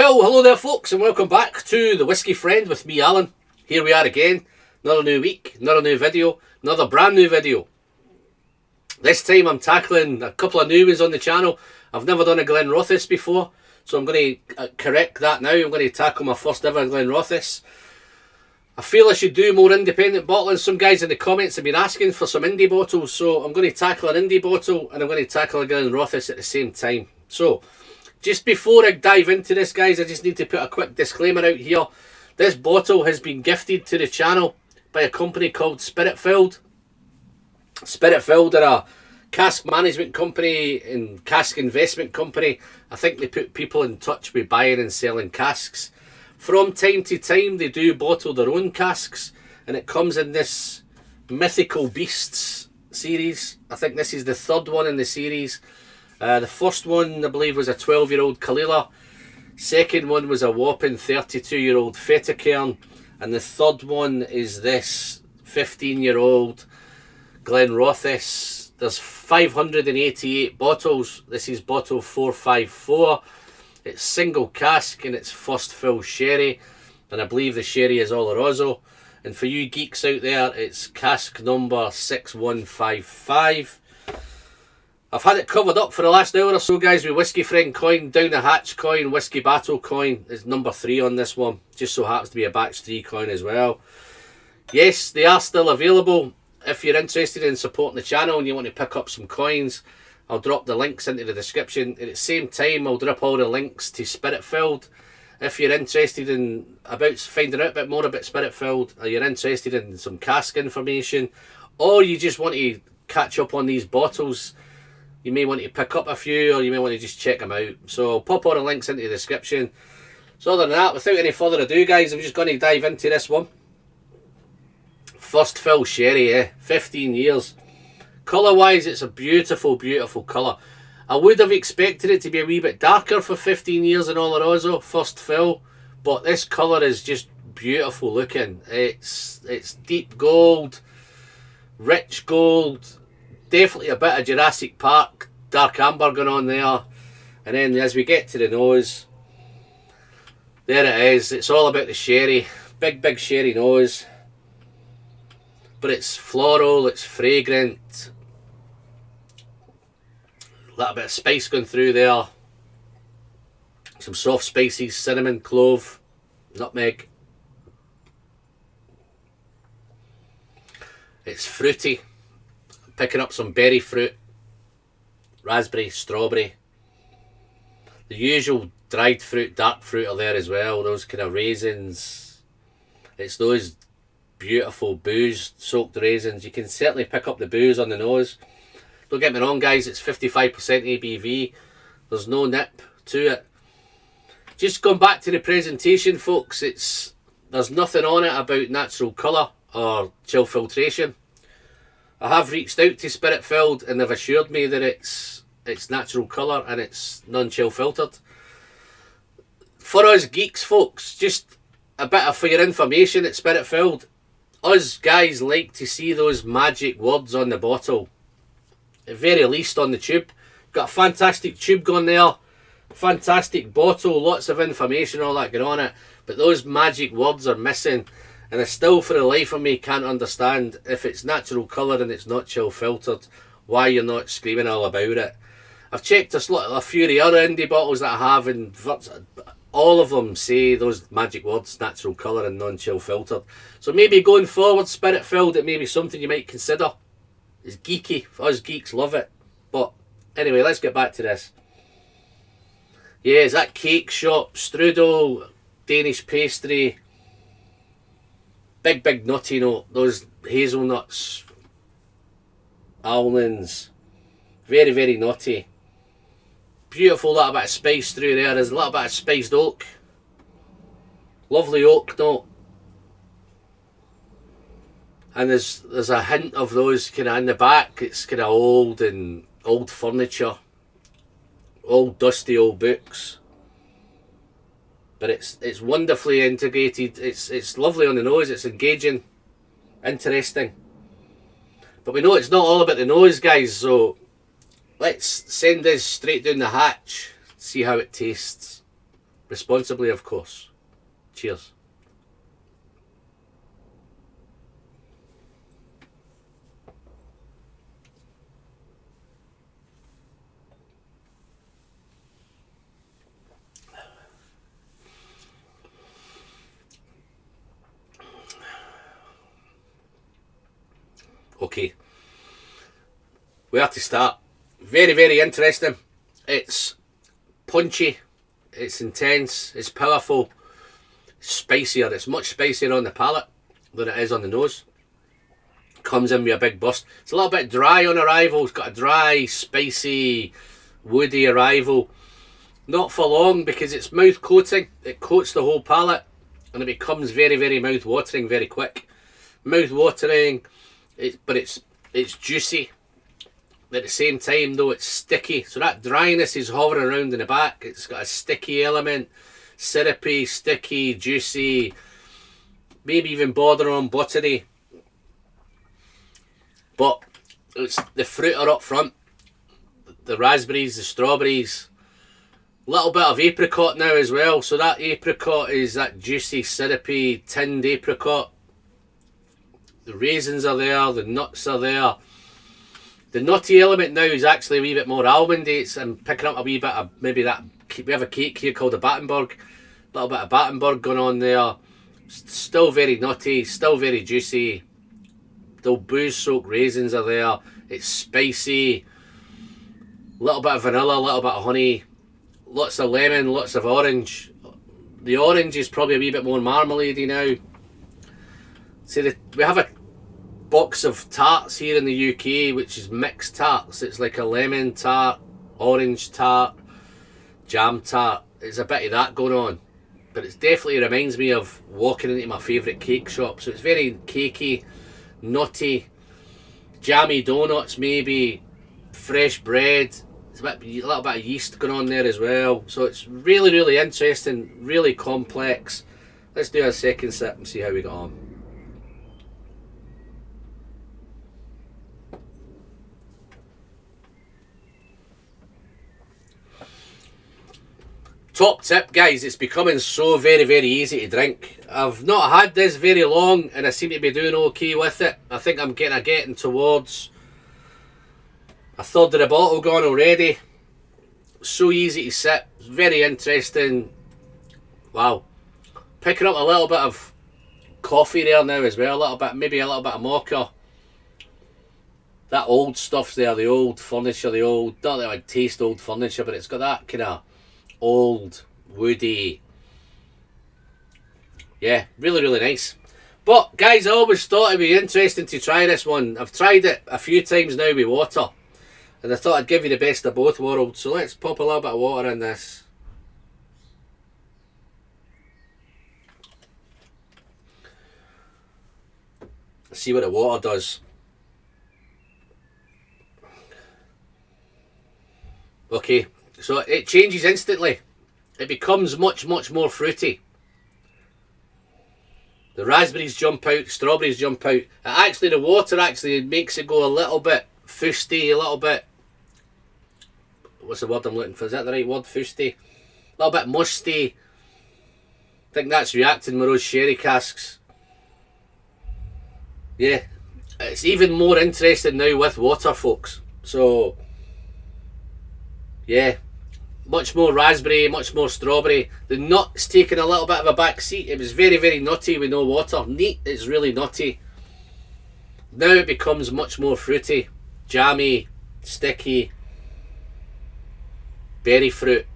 Well, hello there folks, and welcome back to The Whiskey Friend with me, Alan. Here we are again, another new week, another new video, another brand new video. This time I'm tackling a couple of new ones on the channel. I've never done a Glenrothes before, so I'm going to correct that now. I'm going to tackle my first ever Glenrothes. I feel I should do more independent bottling. Some guys in the comments have been asking for some indie bottles, so I'm going to tackle an indie bottle and I'm going to tackle a Glenrothes at the same time. So, just before I dive into this, guys, I just need to put a quick disclaimer out here. This bottle has been gifted to the channel by a company called Spiritfilled. Spiritfilled are a cask management company and cask investment company. I think they put people in touch with buying and selling casks. From time to time, they do bottle their own casks, and it comes in this Mythical Beasts series. I think this is the third one in the series. The first one, I believe, was a 12-year-old Kalila. Second one was a whopping 32-year-old Fettercairn. And the third one is this 15-year-old Glenrothes. There's 588 bottles. This is bottle 454. It's single cask and it's first fill sherry. And I believe the sherry is Oloroso. And for you geeks out there, it's cask number 6155. I've had it covered up for the last hour or so, guys, with Whiskey Friend coin, Down the Hatch coin, Whiskey Battle coin. It's number 3 on this one. Just so happens to be a batch 3 coin as well. Yes, they are still available. If you're interested in supporting the channel and you want to pick up some coins, I'll drop the links into the description. At the same time, I'll drop all the links to Spiritfilled. If you're interested in finding out a bit more about Spiritfilled, or you're interested in some cask information, or you just want to catch up on these bottles, you may want to pick up a few, or you may want to just check them out. So I'll pop all the links into the description. So other than that, without any further ado, guys, I'm just going to dive into this one. First fill sherry, 15 years. Colour wise, it's a beautiful, beautiful colour. I would have expected it to be a wee bit darker for 15 years in Oloroso, first fill. But this colour is just beautiful looking. It's deep gold, rich gold. Definitely a bit of Jurassic Park, dark amber going on there. And then as we get to the nose, there it is. It's all about the sherry. Big, big sherry nose. But it's floral, it's fragrant. A little bit of spice going through there. Some soft spices, cinnamon, clove, nutmeg. It's fruity. Picking up some berry fruit, raspberry, strawberry. The usual dried fruit, dark fruit are there as well. Those kind of raisins. It's those beautiful booze soaked raisins. You can certainly pick up the booze on the nose. Don't get me wrong, guys, it's 55% ABV. There's no nip to it. Just going back to the presentation, folks, there's nothing on it about natural colour or chill filtration. I have reached out to Spiritfilled and they've assured me that it's natural colour and it's non-chill filtered. For us geeks, folks, just a bit of for your information at Spiritfilled, us guys like to see those magic words on the bottle. At very least on the tube. Got a fantastic tube going there, fantastic bottle, lots of information, all that going on it, but those magic words are missing. And I still, for the life of me, can't understand if it's natural colour and it's not chill filtered, why you're not screaming all about it. I've checked a few of the other indie bottles that I have, and all of them say those magic words, natural colour and non-chill filtered. So maybe going forward, Spiritfilled, it may be something you might consider. It's geeky. Us geeks love it. But anyway, let's get back to this. Yeah, it's that cake shop, strudel, Danish pastry. Big, big nutty note. Those hazelnuts, almonds. Very, very nutty. Beautiful little bit of spice through there. There's a little bit of spiced oak. Lovely oak note. And there's a hint of those kind of in the back. It's kind of old furniture. Old dusty old books. But it's wonderfully integrated. It's lovely on the nose. It's engaging, interesting. But we know it's not all about the nose, guys. So let's send this straight down the hatch. See how it tastes. Responsibly, of course. Cheers. Okay, where to start? Very, very interesting. It's punchy, it's intense, it's powerful, it's spicier. It's much spicier on the palate than it is on the nose. Comes in with a big burst. It's a little bit dry on arrival. It's got a dry, spicy, woody arrival. Not for long, because it's mouth coating. It coats the whole palate and it becomes very, very mouth watering very quick. Mouth watering, but it's juicy. At the same time though, it's sticky. So that dryness is hovering around in the back. It's got a sticky element. Syrupy, sticky, juicy, maybe even bordering on buttery. But it's the fruit are up front. The raspberries, the strawberries. Little bit of apricot now as well. So that apricot is that juicy, syrupy, tinned apricot. The raisins are there, the nuts are there. The nutty element now is actually a wee bit more almondy. I'm picking up a wee bit of maybe that. We have a cake here called a Battenberg. A little bit of Battenberg going on there. Still very nutty, still very juicy. The booze soaked raisins are there. It's spicy. A little bit of vanilla, a little bit of honey. Lots of lemon, lots of orange. The orange is probably a wee bit more marmaladey now. See, we have a box of tarts here in the UK, which is mixed tarts. It's like a lemon tart, orange tart, jam tart. It's a bit of that going on, but it definitely reminds me of walking into my favourite cake shop. So it's very cakey, nutty, jammy donuts, maybe fresh bread. It's a little bit of yeast going on there as well. So it's really, really interesting, really complex. Let's do a second sip and see how we got on. Top tip, guys, it's becoming so very, very easy to drink. I've not had this very long and I seem to be doing okay with it. I think I'm getting towards a third of the bottle gone already. So easy to sip, very interesting. Wow. Picking up a little bit of coffee there now as well, a little bit, maybe a little bit of mocha. That old stuff's there, the old furniture, the old, not that I'd taste old furniture, but it's got that kind of old, woody. Yeah, really, really nice. But guys, I always thought it'd be interesting to try this one. I've tried it a few times now with water, and I thought I'd give you the best of both worlds. So let's pop a little bit of water in this. Let's see what the water does. Okay, so it changes instantly. It becomes much, much more fruity. The raspberries jump out, strawberries jump out. The water actually makes it go a little bit fusty, a little bit, what's the word I'm looking for? Is that the right word? Fusty? A little bit musty. I think that's reacting with those sherry casks. Yeah, it's even more interesting now with water, folks. So yeah, much more raspberry, much more strawberry. The nut's taken a little bit of a back seat. It was very, very nutty with no water. Neat, it's really nutty. Now it becomes much more fruity, jammy, sticky, berry fruit,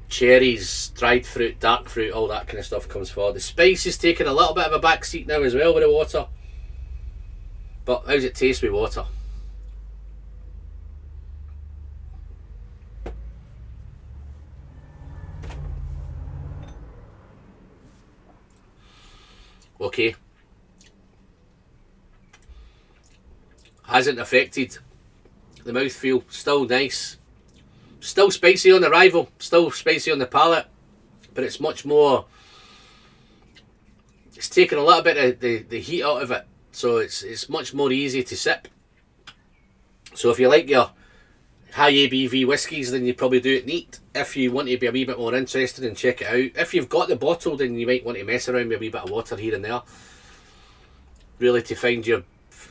cherries, dried fruit, dark fruit, all that kind of stuff comes forward. The spice is taking a little bit of a back seat now as well with the water. But how's it taste with water? Okay. Hasn't affected the mouthfeel. Still nice. Still spicy on arrival. Still spicy on the palate. But it's much more... It's taken a little bit of the heat out of it. So it's much more easy to sip. So if you like your high ABV whiskies, then you probably do it neat. if you want to be a wee bit more interested and check it out. If you've got the bottle, then you might want to mess around with a wee bit of water here and there, really, to find your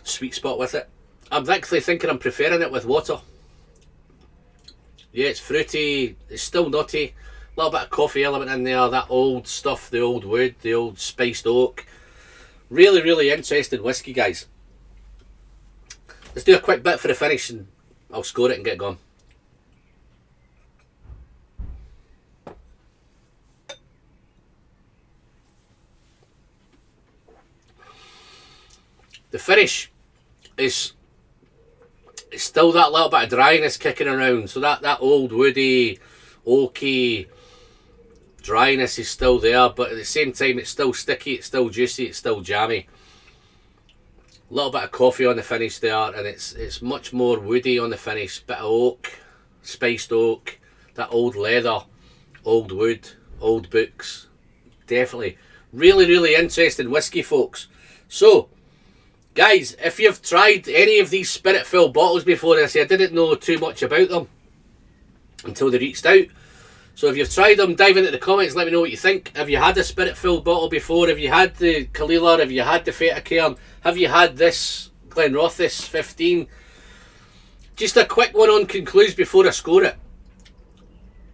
sweet spot with it. I'm actually thinking I'm preferring it with water. Yeah, it's fruity, it's still nutty, a little bit of coffee element in there, that old stuff, the old wood, the old spiced oak. Really, really interesting whiskey, guys. Let's do a quick bit for the finish and I'll score it and get going. The finish is still that little bit of dryness kicking around. So that old woody, oaky dryness is still there, but at the same time it's still sticky, it's still juicy, it's still jammy. A little bit of coffee on the finish there, and it's much more woody on the finish. Bit of oak, spiced oak, that old leather, old wood, old books. Definitely. Really, really interesting whiskey, folks. So, guys, if you've tried any of these Spiritfilled bottles before, I didn't know too much about them until they reached out. So if you've tried them, dive into the comments, let me know what you think. Have you had a Spiritfilled bottle before? Have you had the Kalila? Have you had the Feta Cairn? Have you had this Glenrothes 15? Just a quick one on concludes before I score it.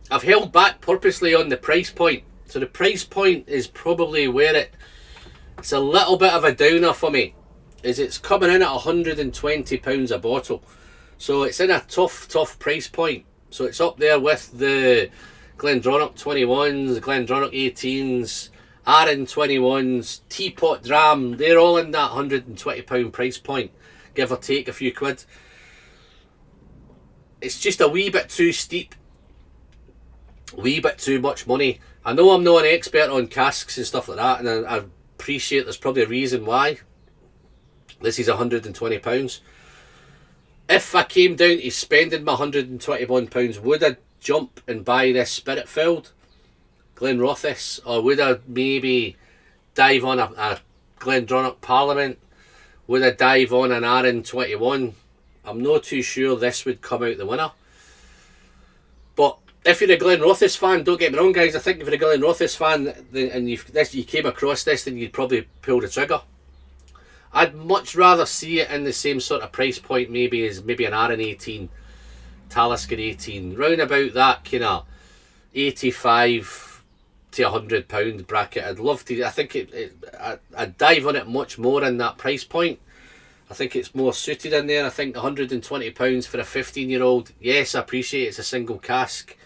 I've held back purposely on the price point. So the price point is probably where it's a little bit of a downer for me. Is it's coming in at £120 a bottle. So it's in a tough price point. So it's up there with the Glendronach 21s, Glendronach 18s, Arran 21s, Teapot Dram. They're all in that £120 price point, give or take a few quid. It's just a wee bit too steep, a wee bit too much money. I know I'm not an expert on casks and stuff like that, and I appreciate there's probably a reason why this is £120. If I came down to spending my £121, would I jump and buy this Spiritfilled Glenrothes, or would I maybe dive on a Glendronach Parliament? Would I dive on an Arran 21? I'm not too sure this would come out the winner. But if you're a Glenrothes fan, don't get me wrong, guys, I think if you're a Glenrothes fan and you came across this, then you'd probably pull the trigger. I'd much rather see it in the same sort of price point maybe as maybe an Arran 18, Talisker 18, round about that kind of 85 to £100 bracket. I'd love to. I think I'd dive on it much more in that price point. I think it's more suited in there. I think £120 for a 15-year-old. Yes, I appreciate it's a single cask.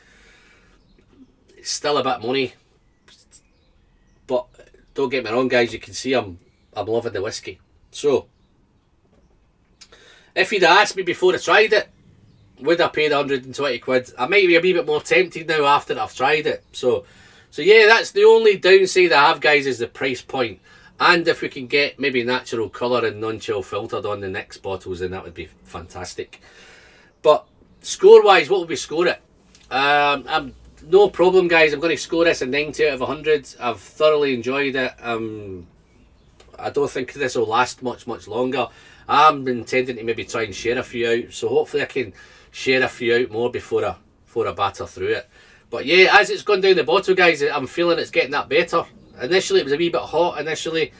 It's still a bit of money, but don't get me wrong, guys. You can see I'm loving the whiskey. So, if you'd asked me before I tried it, would I pay the 120 quid? I might be a wee bit more tempted now after I've tried it. So yeah, that's the only downside I have, guys, is the price point. And if we can get maybe natural colour and non-chill filtered on the next bottles, then that would be fantastic. But score-wise, what will we score it? No problem, guys. I'm going to score this a 90 out of 100. I've thoroughly enjoyed it. I don't think this will last much longer. I'm intending to maybe try and share a few out, so hopefully I can share a few out more before I batter through it. But yeah, as it's gone down the bottle, guys, I'm feeling it's getting that better. Initially it was a wee bit hot initially.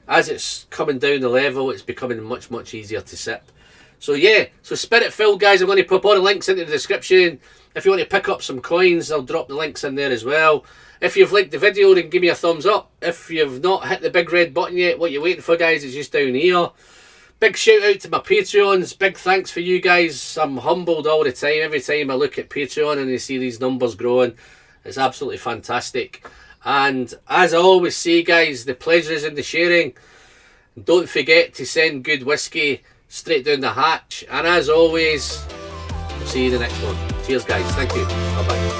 As it's coming down the level, it's becoming much easier to sip. So yeah, so Spiritfilled, guys, I'm going to put all the links into the description. If you want to pick up some coins, I'll drop the links in there as well. If you've liked the video, then give me a thumbs up. If you've not hit the big red button yet, what you're waiting for, guys, is just down here. Big shout out to my Patreons. Big thanks for you guys. I'm humbled all the time. Every time I look at Patreon and I see these numbers growing, it's absolutely fantastic. And as I always say, guys, the pleasure is in the sharing. Don't forget to send good whiskey straight down the hatch. And as always, we'll see you in the next one. Cheers, guys. Thank you. Bye-bye.